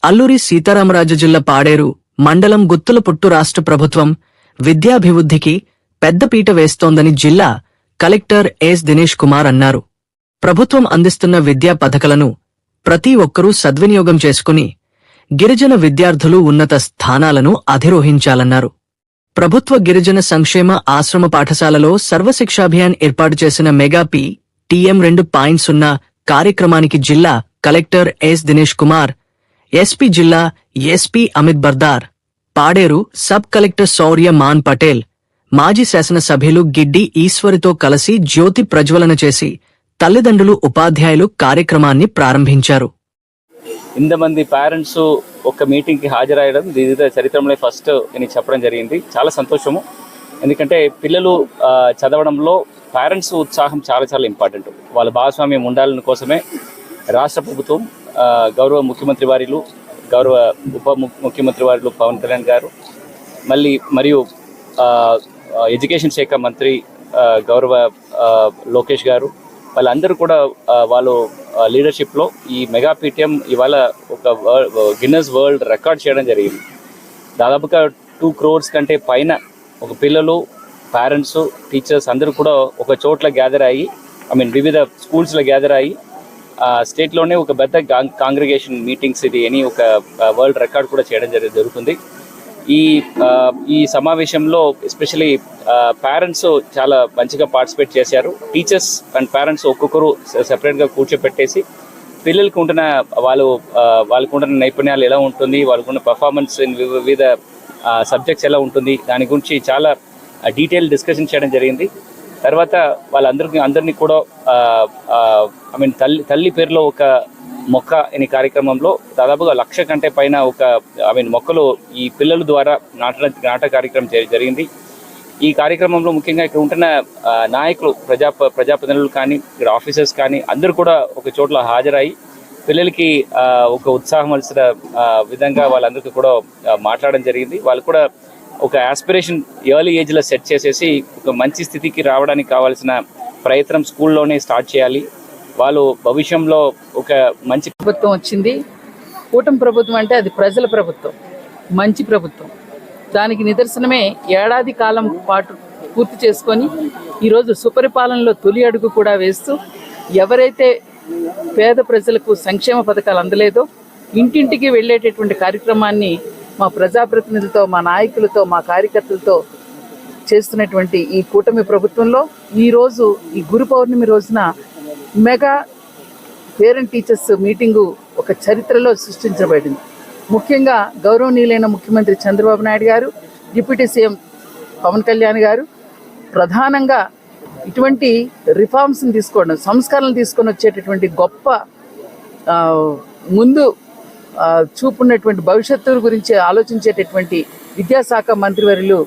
అల్లూరి సీతారామరాజు జిల్లా పాడేరు మండలం గుత్తులపుట్టు రాష్ట్ర ప్రభుత్వం విద్యాభివృద్ధికి పెద్దపీట వేస్తోందని జిల్లా కలెక్టర్ ఎస్ దినేష్ కుమార్ అన్నారు. ప్రభుత్వం అందిస్తున్న విద్యా పథకాలను ప్రతి ఒక్కరూ సద్వినియోగం చేసుకుని గిరిజన విద్యార్థులు ఉన్నత స్థానాలను అధిరోహించాలన్నారు. ప్రభుత్వ గిరిజన సంక్షేమ ఆశ్రమ పాఠశాలలో సర్వశిక్షాభియాన్ ఏర్పాటు చేసిన మెగా టీఎం 2.0 కార్యక్రమానికి జిల్లా collector S Dinesh Kumar, SP జిల్లా SP Amit Bardar, Paderu sub collector Shaurya Man Patel, మాజీ శాసనసభ్యులు గిడ్డి ఈశ్వరితో కలిసి జ్యోతి ప్రజ్వలన చేసి తల్లిదండ్రులు, ఉపాధ్యాయులు కార్యక్రమాన్ని ప్రారంభించారు. ఇంతమంది పేరెంట్స్ ఒక మీటింగ్కి హాజరయ్యడం ఇది చరిత్రలో ఫస్ట్ అని చెప్పడం జరిగింది. చాలా సంతోషము. ఎందుకంటే పిల్లలు చదవడంలో పేరెంట్స్ ఉత్సాహం చాలా చాలా ఇంపార్టెంట్. వాళ్ళ భాగస్వామ్యం ఉండాలని కోసమే రాష్ట్ర ప్రభుత్వం, గౌరవ ముఖ్యమంత్రి వారిలు, గౌరవ ఉప ముఖ్యమంత్రి వారిలు పవన్ కళ్యాణ్ గారు, మరియు ఎడ్యుకేషన్ శాఖ మంత్రి గౌరవ లోకేష్ గారు, వాళ్ళందరూ కూడా వాళ్ళు లీడర్షిప్లో ఈ మెగా పీటీఎం ఇవాళ ఒక గిన్నెస్ వరల్డ్ రికార్డ్ చేయడం జరిగింది. దాదాపుగా 2 crores కంటే పైన ఒక పిల్లలు, పేరెంట్స్, టీచర్స్ అందరూ కూడా ఒక చోట్ల గ్యాదర్ అయ్యి, వివిధ స్కూల్స్లో గ్యాదర్ అయ్యి స్టేట్లోనే ఒక పెద్ద కాంగ్రిగేషన్ మీటింగ్స్ ఇది అని ఒక వరల్డ్ రికార్డ్ కూడా చేయడం జరుగుతుంది. ఈ సమావేశంలో ఎస్పెషలీ పేరెంట్స్ చాలా మంచిగా పార్టిసిపేట్ చేశారు. టీచర్స్ అండ్ పేరెంట్స్ ఒక్కొక్కరు సెపరేట్గా కూర్చోపెట్టేసి పిల్లలకు ఉంటున్న వాళ్ళకు ఉంటున్న నైపుణ్యాలు ఎలా ఉంటుంది, వాళ్ళకున్న పర్ఫార్మెన్స్ ఇన్ వివిధ సబ్జెక్ట్స్ ఎలా ఉంటుంది, దాని గురించి చాలా డీటెయిల్ డిస్కషన్ చేయడం జరిగింది. తర్వాత అందరినీ కూడా తల్లి పేరులో ఒక మొక్క అనే కార్యక్రమంలో దాదాపుగా 1,00,000 కంటే పైన మొక్కలు ఈ పిల్లల ద్వారా నాట కార్యక్రమం జరిగింది. ఈ కార్యక్రమంలో ముఖ్యంగా ఇక్కడ ఉంటున్న నాయకులు, ప్రజాప్రతినిధులు కానీ, ఇక్కడ ఆఫీసర్స్ కానీ అందరూ కూడా ఒక చోట్ల హాజరయ్యి పిల్లలకి ఒక ఉత్సాహం వలసిన విధంగా వాళ్ళందరికీ కూడా మాట్లాడడం జరిగింది. వాళ్ళు కూడా ఒక ఆస్పిరేషన్ ఎర్లీ ఏజ్లో సెట్ చేసేసి ఒక మంచి స్థితికి రావడానికి కావాల్సిన ప్రయత్నం స్కూల్లోనే స్టార్ట్ చేయాలి. వాళ్ళు భవిష్యంలో ఒక మంచి ప్రభుత్వం వచ్చింది. కూటమి ప్రభుత్వం అంటే అది ప్రజల ప్రభుత్వం, మంచి ప్రభుత్వం. దానికి నిదర్శనమే ఏడాది కాలం పాటు పూర్తి చేసుకొని ఈరోజు సుపరిపాలనలో తొలి అడుగు కూడా వేస్తూ ఎవరైతే పేద ప్రజలకు సంక్షేమ పథకాలు అందలేదో ఇంటింటికి వెళ్ళేటటువంటి కార్యక్రమాన్ని మా ప్రజాప్రతినిధులతో, మా నాయకులతో, మా కార్యకర్తలతో చేస్తున్నటువంటి ఈ కూటమి ప్రభుత్వంలో ఈరోజు ఈ గురు పౌర్ణమి రోజున మెగా పేరెంట్ టీచర్స్ మీటింగు ఒక చరిత్రలో సృష్టించబడింది. ముఖ్యంగా గౌరవనీయులైన ముఖ్యమంత్రి చంద్రబాబు నాయుడు గారు, డిప్యూటీ సీఎం పవన్ కళ్యాణ్ గారు ప్రధానంగా ఇటువంటి రిఫార్మ్స్ని తీసుకోవడం, సంస్కరణలు తీసుకొని వచ్చేటటువంటి గొప్ప ముందు చూపున్నటువంటి భవిష్యత్తు గురించి ఆలోచించేటటువంటి విద్యాశాఖ మంత్రివర్యులు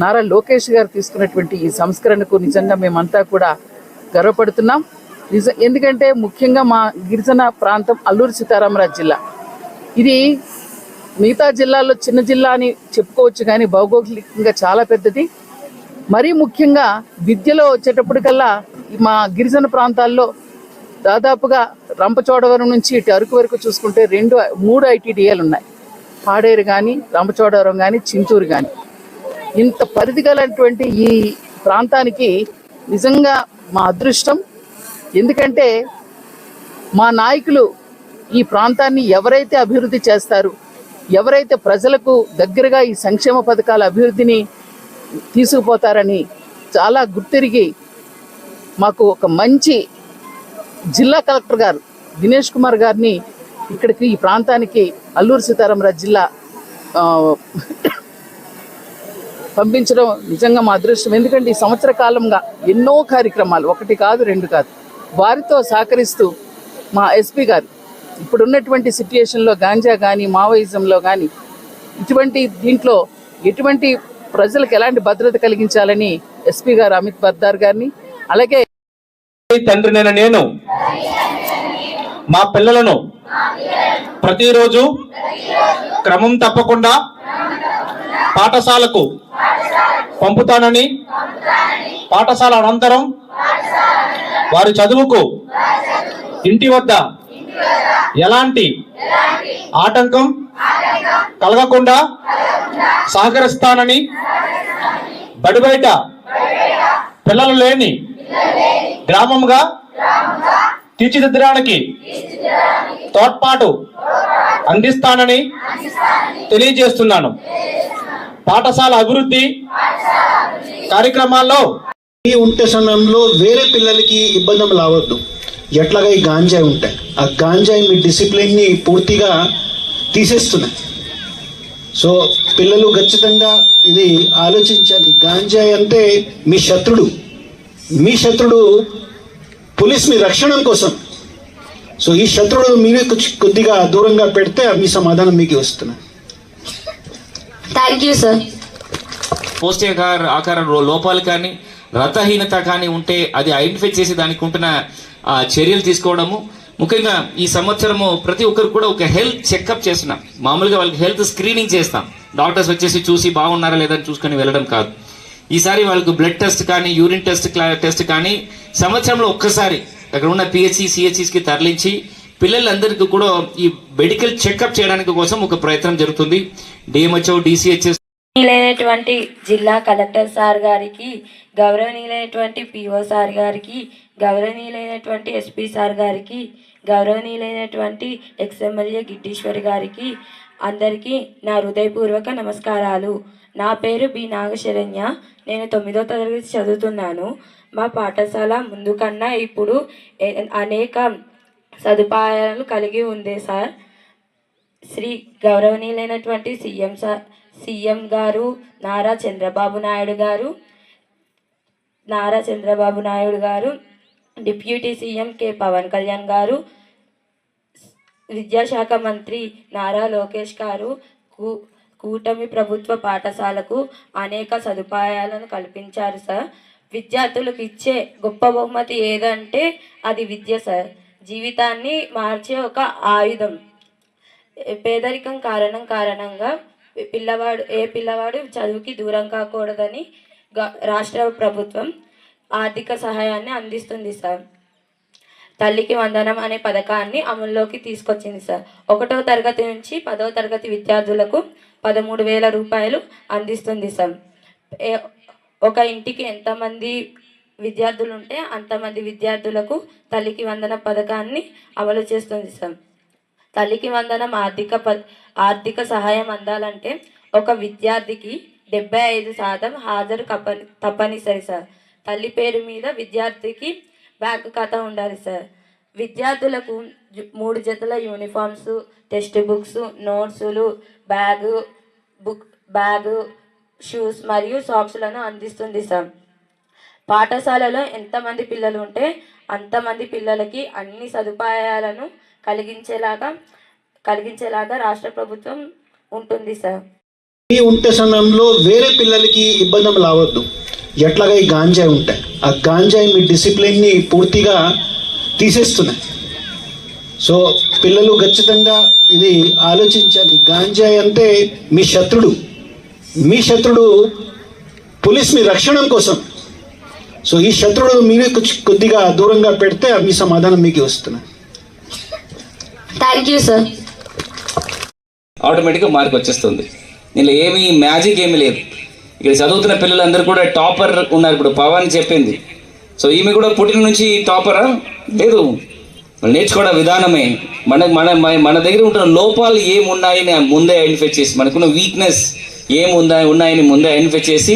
నారా లోకేష్ గారు తీసుకున్నటువంటి ఈ సంస్కరణకు నిజంగా మేమంతా కూడా గర్వపడుతున్నాం. ఎందుకంటే ముఖ్యంగా మా గిరిజన ప్రాంతం అల్లూరి సీతారామరాజు జిల్లా. ఇది మిగతా జిల్లాల్లో చిన్న జిల్లా అని చెప్పుకోవచ్చు, కానీ భౌగోళికంగా చాలా పెద్దది. మరీ ముఖ్యంగా విద్యలో వచ్చేటప్పటికల్లా మా గిరిజన ప్రాంతాల్లో దాదాపుగా రంపచోడవరం నుంచి ఇటు అరకు వరకు చూసుకుంటే 3 ITDAలు ఉన్నాయి. పాడేరు కానీ, రంపచోడవరం కానీ, చింతూరు కానీ. ఇంత పరిధి గలటువంటి ఈ ప్రాంతానికి నిజంగా మా అదృష్టం. ఎందుకంటే మా నాయకులు ఈ ప్రాంతాన్ని ఎవరైతే అభివృద్ధి చేస్తారు, ఎవరైతే ప్రజలకు దగ్గరగా ఈ సంక్షేమ పథకాల అభివృద్ధిని తీసుకుపోతారని చాలా గుర్తిరిగి మాకు ఒక మంచి జిల్లా కలెక్టర్ గారు దినేష్ కుమార్ గారిని ఇక్కడికి ఈ ప్రాంతానికి అల్లూరి సీతారామరాజు జిల్లా పంపించడం నిజంగా మా అదృష్టం. ఎందుకంటే ఈ సంవత్సర కాలంగా ఎన్నో కార్యక్రమాలు, 1 కాదు 2 కాదు, వారితో సహకరిస్తూ మా ఎస్పీ గారు ఇప్పుడున్నటువంటి సిట్యుయేషన్లో గాంజా కానీ, మావోయిజంలో కానీ ఇటువంటి దీంట్లో ఎటువంటి ప్రజలకు ఎలాంటి భద్రత కలిగించాలని ఎస్పీ గారు అమిత్ బర్దార్ గారిని, అలాగే తండ్రినైన నేను మా పిల్లలను ప్రతిరోజు క్రమం తప్పకుండా పాఠశాలకు పంపుతానని, పాఠశాల అనంతరం వారి చదువుకు ఇంటి వద్ద ఎలాంటి ఆటంకం కలగకుండా సహకరిస్తానని బడి బయట పిల్లలు లేని గ్రామంగా తీర్చిదిద్దడానికి తోడ్పాటు అందిస్తానని తెలియజేస్తున్నాను. పాఠశాల అభివృద్ధి కార్యక్రమాల్లో ఈ ఉంటే సమయంలో వేరే పిల్లలకి ఇబ్బందులు రావద్దు. ఎట్లాగా ఈ గాంజాయి ఉంటాయి, ఆ గాంజాయి మీ డిసిప్లిన్ని పూర్తిగా తీసేస్తున్నాయి. సో పిల్లలు ఖచ్చితంగా ఇది ఆలోచించాలి. గాంజాయి అంటే మీ శత్రుడు పోలీస్ మీ రక్షణ కోసం. సో ఈ శత్రుడు మీరు కొద్దిగా దూరంగా పెడితే మీ సమాధానం మీకు వస్తున్నా. Thank you sir. ఆకార లోపాలు కానీ రక్తహీనత కానీ ఉంటే అది ఐడెంటిఫై చేసి దానికి ఉంటున్న చర్యలు తీసుకోవడము. ముఖ్యంగా ఈ సంవత్సరము ప్రతి ఒక్కరు కూడా ఒక హెల్త్ చెకప్ చేస్తున్నాం. మామూలుగా వాళ్ళకి హెల్త్ స్క్రీనింగ్ చేస్తాం, డాక్టర్స్ వచ్చేసి చూసి బాగున్నారా లేదని చూసుకొని వెళ్ళడం కాదు. ఈసారి వాళ్ళకు బ్లడ్ టెస్ట్ కానీ యూరిన్ టెస్ట్ కానీ సంవత్సరంలో ఒక్కసారి అక్కడ ఉన్న పిహెచ్సి సిహెచ్సికి తరలించి పిల్లలందరికీ కూడా ఈ మెడికల్ చెకప్ చేయడానికి కోసం ఒక ప్రయత్నం జరుగుతుంది. డిఎంహెచ్ఓ డిసిహెచ్ఎస్ గౌరవనీయులైనటువంటి జిల్లా కలెక్టర్ సార్ గారికి, గౌరవనీయులైనటువంటి పిఓ సార్ గారికి, గౌరవనీయులైనటువంటి ఎస్పీ సార్ గారికి, గౌరవనీయులైనటువంటి ఎక్స్ఎమ్మెల్యే గిడ్డీశ్వరి గారికి అందరికీ నా హృదయపూర్వక నమస్కారాలు. నా పేరు బి నాగశరణ్య. నేను 9వ తరగతి చదువుతున్నాను. మా పాఠశాల ముందు కన్నా ఇప్పుడు అనేక సదుపాయాలు కలిగి ఉంది సార్. శ్రీ గౌరవనీయులైనటువంటి సీఎం గారు Nara Chandrababu Naidu garu, deputy CM K Pawan Kalyan garu, విద్యాశాఖ మంత్రి నారా లోకేష్ గారు కూటమి ప్రభుత్వ పాఠశాలకు అనేక సదుపాయాలను కల్పించారు సార్. విద్యార్థులకు ఇచ్చే గొప్ప బహుమతి ఏదంటే అది విద్య సార్. జీవితాన్ని మార్చే ఒక ఆయుధం. పేదరికం కారణంగా పిల్లవాడు చదువుకి దూరం కాకూడదని రాష్ట్ర ప్రభుత్వం ఆర్థిక సహాయాన్ని అందిస్తుంది సార్. తల్లికి వందనం అనే పథకాన్ని అమల్లోకి తీసుకొచ్చింది సార్. 1వ తరగతి నుంచి 10వ తరగతి విద్యార్థులకు 13,000 రూపాయలు అందిస్తుంది సార్. ఒక ఇంటికి ఎంతమంది విద్యార్థులు ఉంటే అంతమంది విద్యార్థులకు తల్లికి వందనం పథకాన్ని అమలు చేస్తుంది సార్. తల్లికి వందనం ఆర్థిక సహాయం అందాలంటే ఒక విద్యార్థికి 75% హాజరు తప్పనిసరి సార్. తల్లి పేరు మీద విద్యార్థికి బ్యాంకు ఖాతా ఉండాలి సార్. విద్యార్థులకు 3 జతల యూనిఫామ్స్, టెక్స్ట్ బుక్స్, నోట్సులు, బ్యాగు, షూస్ మరియు సాక్స్లను అందిస్తుంది సార్. పాఠశాలలో ఎంతమంది పిల్లలు ఉంటే అంతమంది పిల్లలకి అన్ని సదుపాయాలను కలిగించేలాగా రాష్ట్ర ప్రభుత్వం ఉంటుంది సార్. ఈ ఉంటే సమయంలో వేరే పిల్లలకి ఇబ్బందులు రావద్దు. ఎట్లాగా ఈ గాంజాయి ఉంటాయి, ఆ గాంజాయి మీ డిసిప్లిన్ని పూర్తిగా తీసేస్తున్నాయి. సో పిల్లలు ఖచ్చితంగా ఇది ఆలోచించాలి. గాంజాయి అంటే మీ శత్రుడు పోలీస్ మీ రక్షణ కోసం. సో ఈ శత్రుడు మీరు కొద్దిగా దూరంగా పెడితే మీ సమాధానం మీకు వస్తున్నా. Thank you sir. ఆటోమేటిక్గా మార్క్ వచ్చేస్తుంది. దీనిలో ఏమీ మ్యాజిక్ ఏమీ లేదు. ఇక్కడ చదువుతున్న పిల్లలందరూ కూడా టాపర్ ఉన్నారు. ఇప్పుడు పవన్ చెప్పింది. సో ఈమె కూడా పుట్టిన నుంచి టాపరా లేదు, నేర్చుకోవడం విధానమే. మన దగ్గర ఉంటున్న లోపాలు ఏమున్నాయని ముందే ఐడెంటిఫై చేసి, మనకున్న వీక్నెస్ ఉన్నాయని ముందే ఐడెంటిఫై చేసి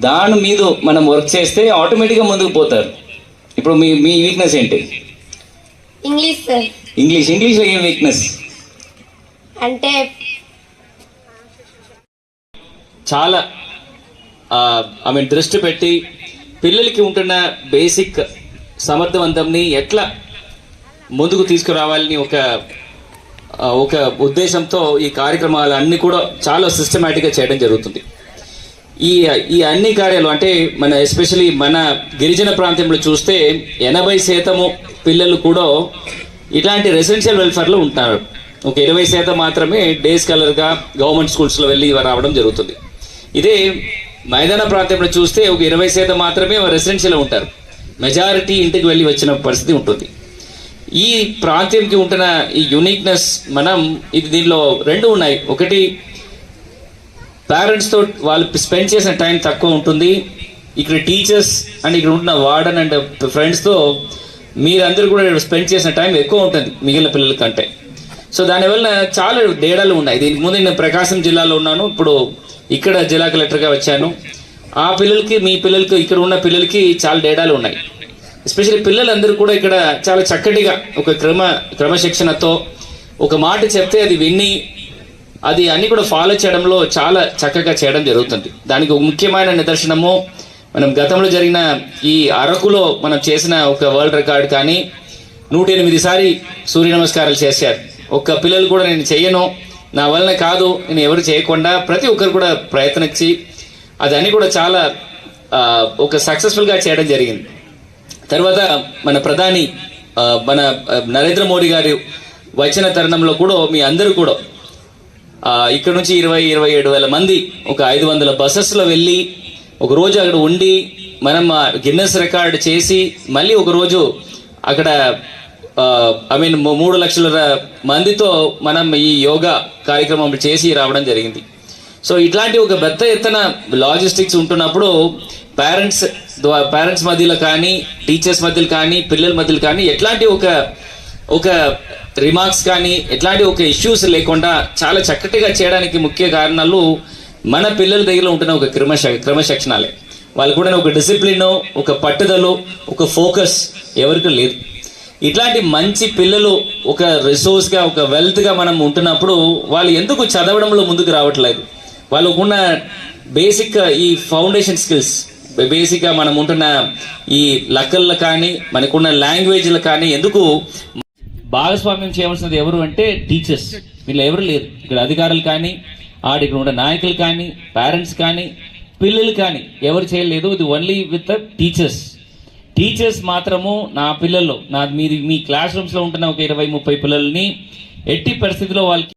దాని మీద మనం వర్క్ చేస్తే ఆటోమేటిక్గా ముందుకు పోతారు. ఇప్పుడు మీ వీక్నెస్ ఏంటి? English sir. ఇంగ్లీష్లో ఏం వీక్నెస్? అంటే చాలా దృష్టి పెట్టి పిల్లలకి ఉంటున్న బేసిక్ సమర్థవంతంని ఎట్లా ముందుకు తీసుకురావాలని ఒక ఉద్దేశంతో ఈ కార్యక్రమాలన్నీ కూడా చాలా సిస్టమేటిక్గా చేయడం జరుగుతుంది. ఈ అన్ని కార్యాలు అంటే ఎస్పెషలీ మన గిరిజన ప్రాంతంలో చూస్తే 80% పిల్లలు కూడా ఇట్లాంటి రెసిడెన్షియల్ వెల్ఫేర్లో ఉంటారు. ఒక 20% మాత్రమే డే స్కాలర్గా గవర్నమెంట్ స్కూల్స్లో వెళ్ళి రావడం జరుగుతుంది. ఇదే మైదాన ప్రాంతంలో చూస్తే ఒక 20% మాత్రమే రెసిడెన్షియల్లో ఉంటారు. మెజారిటీ ఇంటికి వెళ్ళి వచ్చిన పరిస్థితి ఉంటుంది. ఈ ప్రాంతంకి ఉంటున్న ఈ యూనిక్నెస్ ఇది దీనిలో రెండు ఉన్నాయి. ఒకటి పేరెంట్స్తో వాళ్ళు స్పెండ్ చేసిన టైం తక్కువ ఉంటుంది. ఇక్కడ టీచర్స్ అండ్ ఇక్కడ ఉంటున్న వార్డెన్ అండ్ ఫ్రెండ్స్తో మీరందరూ కూడా స్పెండ్ చేసిన టైం ఎక్కువ ఉంటుంది మిగిలిన పిల్లల కంటే. సో దానివల్ల చాలా తేడాలు ఉన్నాయి. దీనికి ముందు నేను ప్రకాశం జిల్లాలో ఉన్నాను, ఇప్పుడు ఇక్కడ జిల్లా కలెక్టర్గా వచ్చాను. ఆ పిల్లలకి మీ పిల్లలకి ఇక్కడ ఉన్న పిల్లలకి చాలా తేడాలు ఉన్నాయి. ఎస్పెషల్లీ పిల్లలందరూ కూడా ఇక్కడ చాలా చక్కటిగా ఒక క్రమశిక్షణతో ఒక మాట చెప్తే అది విని అది అన్ని కూడా ఫాలో చేయడంలో చాలా చక్కగా చేయడం జరుగుతుంది. దానికి ఒక ముఖ్యమైన నిదర్శనము మనం గతంలో జరిగిన ఈ అరకులో మనం చేసిన ఒక వరల్డ్ రికార్డ్ కానీ 108 సారి సూర్య నమస్కారాలు చేశారు. ఒక్క పిల్లలు కూడా నేను చెయ్యను, నా వలన కాదు, నేను ఎవరు చేయకుండా ప్రతి ఒక్కరు కూడా ప్రయత్నించి అదన్నీ కూడా చాలా ఒక సక్సెస్ఫుల్గా చేయడం జరిగింది. తర్వాత మన ప్రధాని మన నరేంద్ర మోడీ గారు వచ్చిన తరుణంలో కూడా మీ అందరూ కూడా ఇక్కడ నుంచి 27 వేల మంది ఒక 500 బస్సెస్లో వెళ్ళి ఒక రోజు అక్కడ ఉండి మనం గిన్నెస్ రికార్డ్ చేసి మళ్ళీ ఒక రోజు అక్కడ 3 లక్షల మందితో మనం ఈ యోగా కార్యక్రమం చేసి రావడం జరిగింది. సో ఇట్లాంటి ఒక పెద్ద ఎత్తున లాజిస్టిక్స్ ఉంటున్నప్పుడు పేరెంట్స్ మధ్యలో కానీ టీచర్స్ మధ్యలో కానీ పిల్లల మధ్యలో కానీ ఎట్లాంటి ఒక రిమార్క్స్ కానీ ఎట్లాంటి ఒక ఇష్యూస్ లేకుండా చాలా చక్కటిగా చేయడానికి ముఖ్య కారణాలు మన పిల్లల దగ్గర ఉంటున్న ఒక క్రమశిక్షణాలే. వాళ్ళు కూడా ఒక డిసిప్లిన్, ఒక పట్టుదల, ఒక ఫోకస్ ఎవరికి లేదు. ఇట్లాంటి మంచి పిల్లలు ఒక రిసోర్స్గా ఒక వెల్త్గా మనం ఉంటున్నప్పుడు వాళ్ళు ఎందుకు చదవడంలో ముందుకు రావట్లేదు? వాళ్ళకున్న బేసిక్ ఈ ఫౌండేషన్ స్కిల్స్, బేసిక్గా మనం ఉంటున్న ఈ లెక్కల్లో కానీ మనకున్న లాంగ్వేజ్లు కానీ ఎందుకు భాగస్వామ్యం చేయవలసినది ఎవరు అంటే టీచర్స్. వీళ్ళు ఎవరు లేరు ఇక్కడ. అధికారులు కానీ ఇక్కడ ఉన్న నాయకులు కానీ పేరెంట్స్ కానీ పిల్లలు కానీ ఎవరు చేయలేదు. ఇది ఓన్లీ విత్ ద టీచర్స్ మాత్రము నా పిల్లల్లో మీ క్లాస్ రూమ్స్లో ఉంటున్న ఒక 20-30 పిల్లల్ని ఎట్టి పరిస్థితిలో వాళ్ళకి